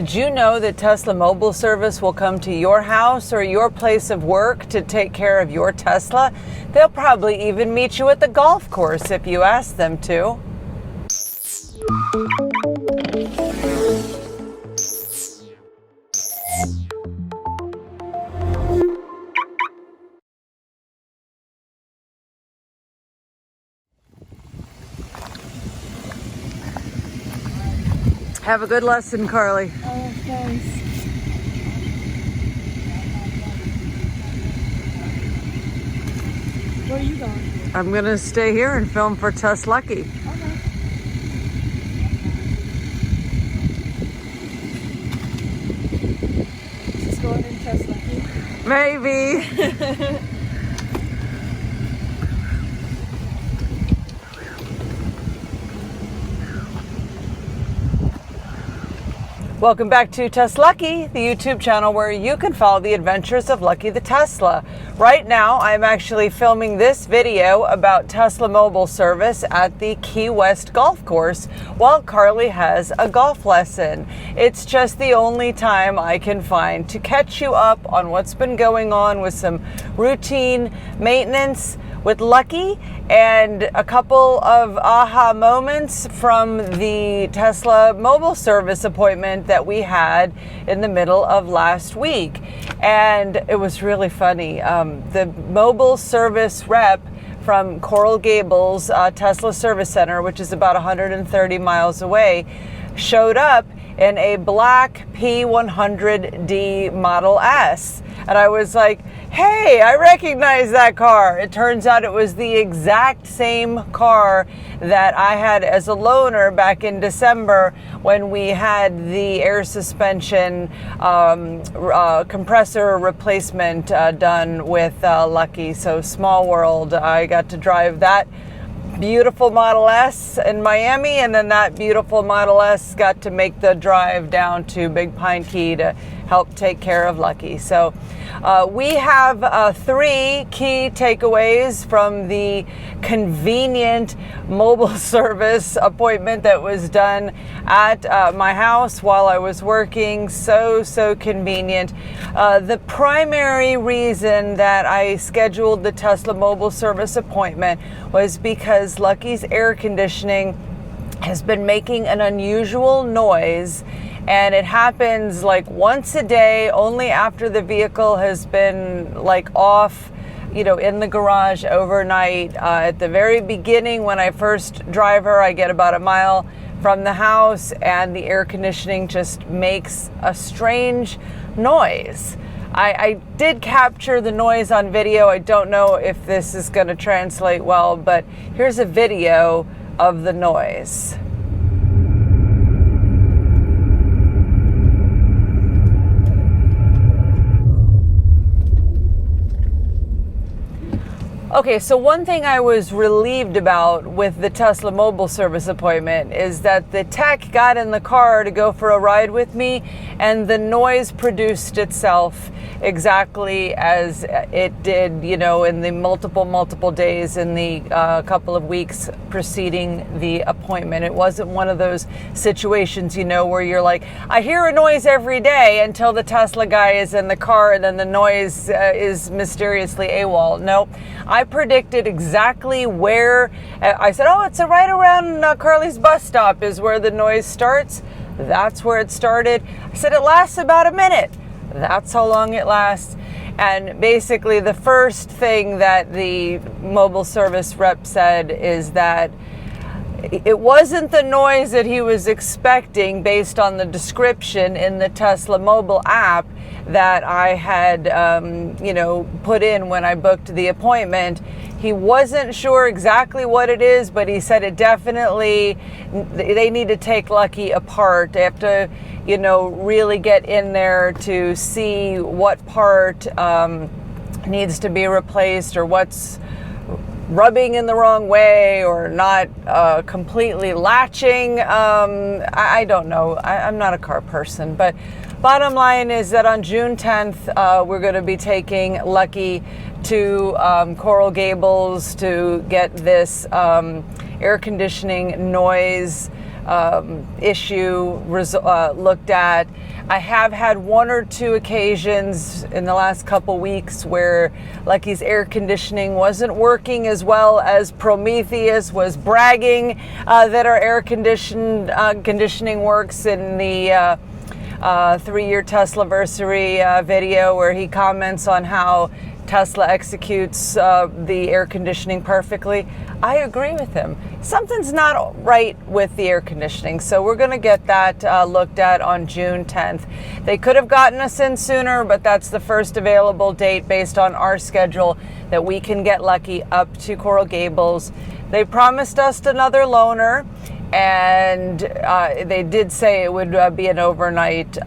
Did you know that Tesla Mobile Service will come to your house or your place of work to take care of your Tesla? They'll probably even meet you at the golf course if you ask them to. Have a good lesson, Carly. Oh, thanks. Where are you going? I'm gonna stay here and film for Tess Lucky. Okay. Is this going in Tess Lucky? Maybe. Welcome back to Tess Lucky, the YouTube channel where you can follow the adventures of Lucky the Tesla. Right now, I'm actually filming this video about Tesla Mobile Service at the Key West golf course while Carly has a golf lesson. It's just the only time I can find to catch you up on what's been going on with some routine maintenance with Lucky and a couple of aha moments from the Tesla Mobile Service appointment that we had in the middle of last week. And it was really funny. The mobile service rep from Coral Gables Tesla Service Center, which is about 130 miles away, showed up in a black P90D Model S. And I was like, hey, I recognize that car. It turns out it was the exact same car that I had as a loaner back in December when we had the air suspension compressor replacement done with Lucky. So small world. I got to drive that beautiful Model S in Miami, and then that beautiful Model S got to make the drive down to Big Pine Key to help take care of Lucky. So we have 3 key takeaways from the convenient mobile service appointment that was done at my house while I was working. So convenient. The primary reason that I scheduled the Tesla Mobile Service appointment was because Lucky's air conditioning has been making an unusual noise, and it happens like once a day, only after the vehicle has been like off, in the garage overnight. At the very beginning, when I first drive her, I get about a mile from the house and the air conditioning just makes a strange noise. I did capture the noise on video. I don't know if this is going to translate well, but here's a video of the noise. Okay, so one thing I was relieved about with the Tesla Mobile Service appointment is that the tech got in the car to go for a ride with me, and the noise produced itself exactly as it did, in the multiple days in the couple of weeks preceding the appointment. It wasn't one of those situations, where you're like, I hear a noise every day until the Tesla guy is in the car and then the noise is mysteriously AWOL. No, I predicted exactly where. I said, oh, it's right around Carly's bus stop is where the noise starts. That's where it started. I said it lasts about a minute. That's how long it lasts. And basically the first thing that the mobile service rep said is that it wasn't the noise that he was expecting based on the description in the Tesla mobile app that I had, put in when I booked the appointment. He wasn't sure exactly what it is, but he said they need to take Lucky apart. They have to, really get in there to see what part needs to be replaced or what's rubbing in the wrong way or not completely latching. I don't know. I'm not a car person, but bottom line is that on June 10th, we're going to be taking Lucky to Coral Gables to get this air conditioning noise issue looked at. I have had one or two occasions in the last couple weeks where Lucky's air conditioning wasn't working as well as Prometheus was bragging that our air conditioning works in the 3-year Teslaversary video, where he comments on how Tesla executes the air conditioning perfectly. I agree with him. Something's not right with the air conditioning, so we're going to get that looked at on June 10th. They could have gotten us in sooner, but that's the first available date based on our schedule that we can get Lucky up to Coral Gables. They promised us another loaner, and they did say it would be an overnight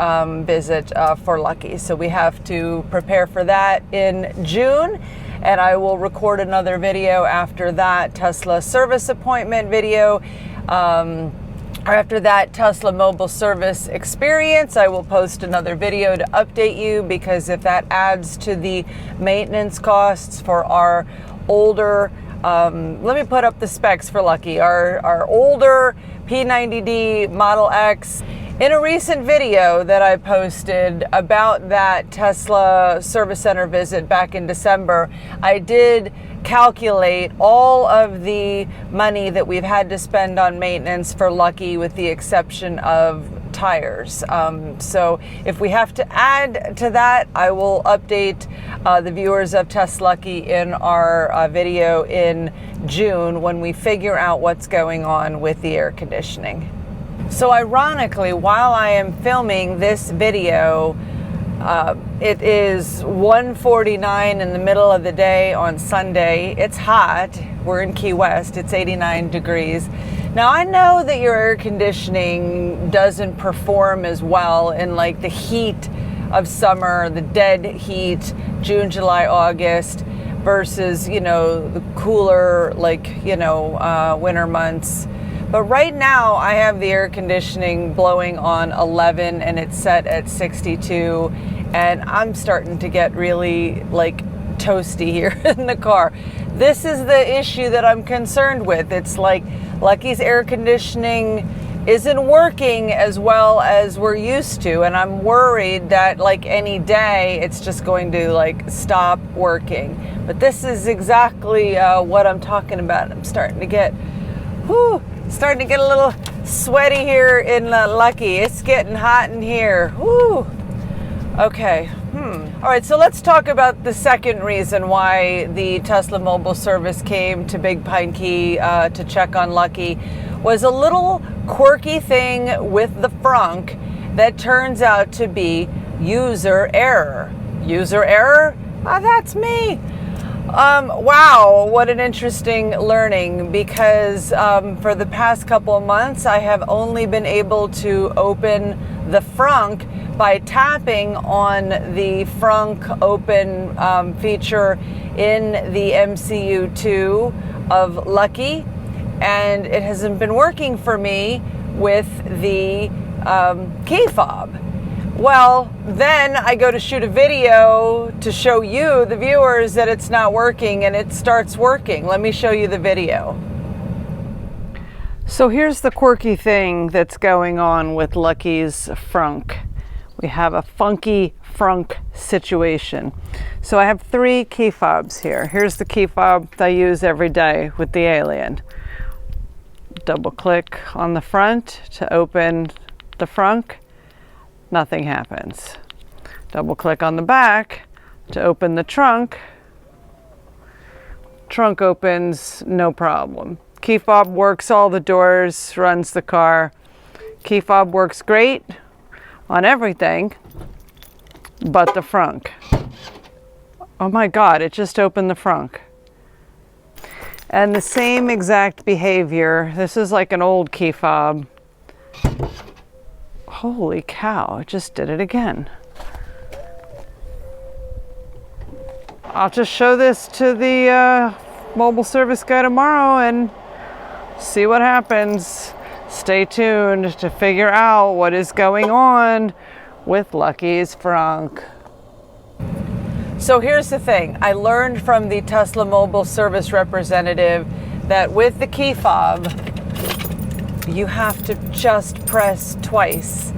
visit for Lucky. So we have to prepare for that in June. And I will record another video after that Tesla service appointment video. After that Tesla mobile service experience, I will post another video to update you, because if that adds to the maintenance costs for our older, let me put up the specs for Lucky, our older P90D Model X. In a recent video that I posted about that Tesla service center visit back in December, I did calculate all of the money that we've had to spend on maintenance for Lucky, with the exception of tires. So if we have to add to that, I will update the viewers of Test Lucky in our video in June, when we figure out what's going on with the air conditioning. So ironically, while I am filming this video, it is 1:49 in the middle of the day on Sunday. It's hot. We're in Key West. It's 89 degrees. Now, I know that your air conditioning doesn't perform as well in like the heat of summer, the dead heat, June, July, August, versus, you know, the cooler, like, you know, winter months. But right now I have the air conditioning blowing on 11 and it's set at 62, and I'm starting to get really like toasty here in the car. This is the issue that I'm concerned with. It's like Lucky's air conditioning isn't working as well as we're used to, and I'm worried that like any day it's just going to like stop working. But this is exactly what I'm talking about. I'm starting to get a little sweaty here in Lucky. It's getting hot in here. Whew. Okay. All right, so let's talk about the second reason why the Tesla mobile service came to Big Pine Key to check on Lucky. Was a little quirky thing with the Frunk that turns out to be user error. User error? That's me. Wow, what an interesting learning, because for the past couple of months I have only been able to open the Frunk by tapping on the Frunk open feature in the MCU2 of Lucky, and it hasn't been working for me with the key fob. Well, then I go to shoot a video to show you, the viewers, that it's not working, and it starts working. Let me show you the video. So here's the quirky thing that's going on with Lucky's Frunk. We have a funky Frunk situation. So I have 3 key fobs here. Here's the key fob I use every day with the Alien. Double click on the front to open the Frunk. Nothing happens. Double click on the back to open the trunk. Trunk opens, no problem. Key fob works all the doors, runs the car. Key fob works great on everything but the Frunk. Oh my God, it just opened the Frunk. And the same exact behavior. This is like an old key fob. Holy cow, it just did it again. I'll just show this to the mobile service guy tomorrow and see what happens. Stay tuned to figure out what is going on with Lucky's Frunk. So here's the thing. I learned from the Tesla mobile service representative that with the key fob, you have to just press twice.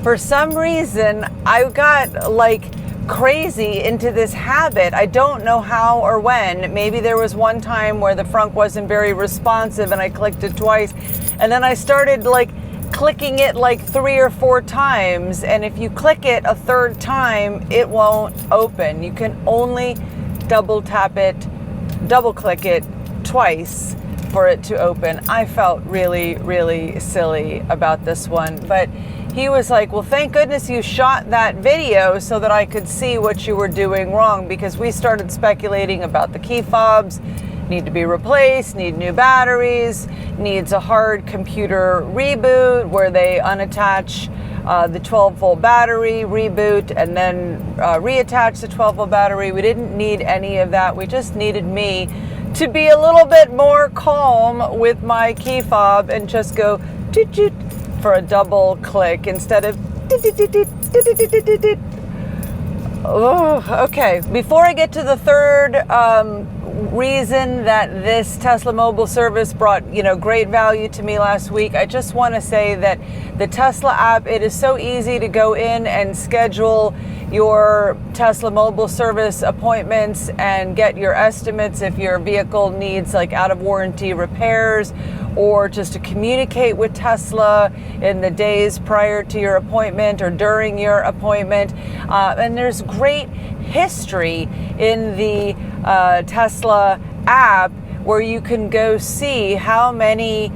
For some reason, I got like crazy into this habit. I don't know how or when. Maybe there was one time where the Frunk wasn't very responsive and I clicked it twice. And then I started like clicking it like 3 or 4 times. And if you click it a third time, it won't open. You can only double click it twice for it to open. I felt really, really silly about this one. But he was like, well, thank goodness you shot that video so that I could see what you were doing wrong, because we started speculating about the key fobs, need to be replaced, need new batteries, needs a hard computer reboot where they unattach the 12-volt battery, reboot, and then reattach the 12-volt battery. We didn't need any of that. We just needed me to be a little bit more calm with my key fob and just go toot toot for a double click instead of oh, okay. Before I get to the third reason that this Tesla mobile service brought, great value to me last week, I just want to say that the Tesla app, it is so easy to go in and schedule your Tesla mobile service appointments and get your estimates if your vehicle needs like out of warranty repairs, or just to communicate with Tesla in the days prior to your appointment or during your appointment. And there's great history in the Tesla app where you can go see how many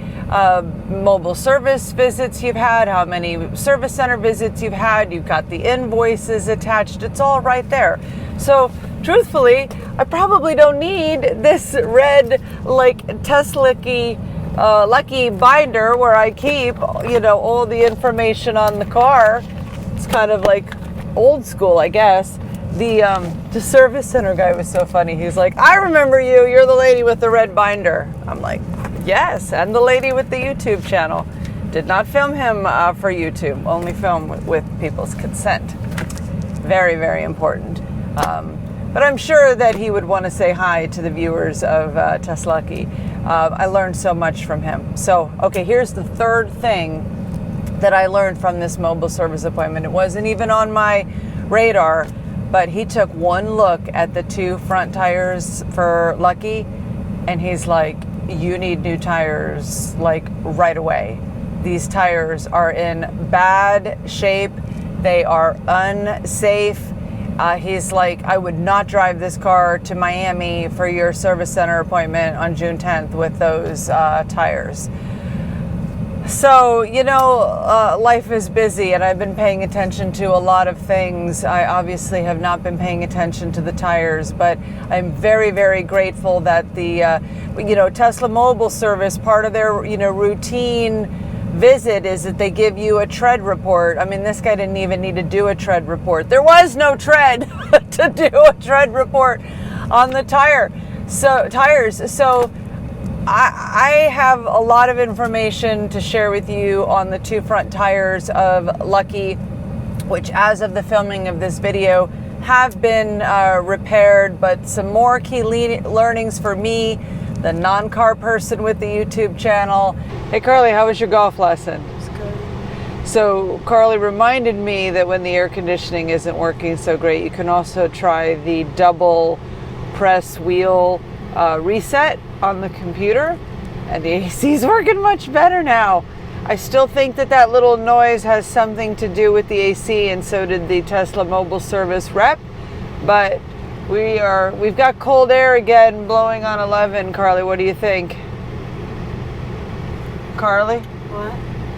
mobile service visits you've had, how many service center visits you've had. You've got the invoices attached. It's all right there. So truthfully, I probably don't need this red like Tesla-y lucky binder where I keep, all the information on the car. It's kind of like old school, I guess. The service center guy was so funny. He's like, I remember you. You're the lady with the red binder. I'm like, yes, and the lady with the YouTube channel. Did not film him for YouTube. Only film with people's consent. Very, very important. But I'm sure that he would want to say hi to the viewers of Teslaki. I learned so much from him. So, okay, here's the third thing that I learned from this mobile service appointment. It wasn't even on my radar, but he took one look at the 2 front tires for Lucky, and he's like, you need new tires, like right away. These tires are in bad shape. They are unsafe. He's like, I would not drive this car to Miami for your service center appointment on June 10th with those tires. So, life is busy, and I've been paying attention to a lot of things. I obviously have not been paying attention to the tires, but I'm very, very grateful that the, Tesla mobile service, part of their, routine visit is that they give you a tread report. I mean, this guy didn't even need to do a tread report. There was no tread to do a tread report on the tires. So I have a lot of information to share with you on the 2 front tires of Lucky, which as of the filming of this video have been repaired, but some more key learnings for me, the non-car person with the YouTube channel. Hey Carly, how was your golf lesson? It's good. So Carly reminded me that when the air conditioning isn't working so great, you can also try the double press wheel reset on the computer, and the AC is working much better now. I still think that little noise has something to do with the AC, and so did the Tesla mobile service rep, but we've got cold air again blowing on 11. Carly, what do you think? Carly?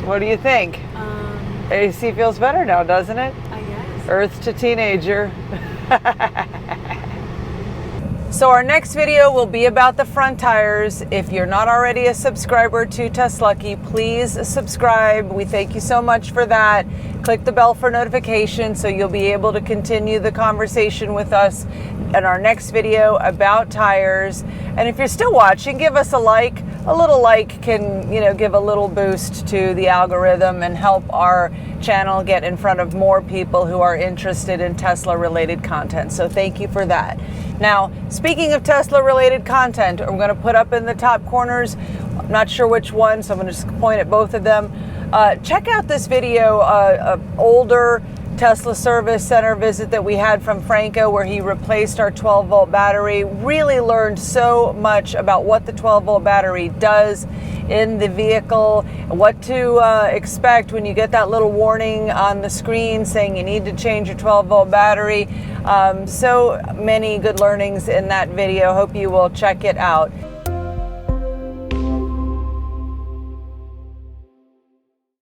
What do you think? AC feels better now, doesn't it? I guess. Earth to teenager. So our next video will be about the front tires. If you're not already a subscriber to Teslaki, please subscribe. We thank you so much for that. Click the bell for notifications so you'll be able to continue the conversation with us in our next video about tires. And if you're still watching, give us a like. A little like can, give a little boost to the algorithm and help our channel get in front of more people who are interested in Tesla related content. So thank you for that. Now, speaking of Tesla related content, I'm going to put up in the top corners I'm not sure which one, so I'm going to just point at both of them. Check out this video, older Tesla Service Center visit that we had from Franco, where he replaced our 12-volt battery. Really learned so much about what the 12-volt battery does in the vehicle, what to expect when you get that little warning on the screen saying you need to change your 12-volt battery. So many good learnings in that video. Hope you will check it out.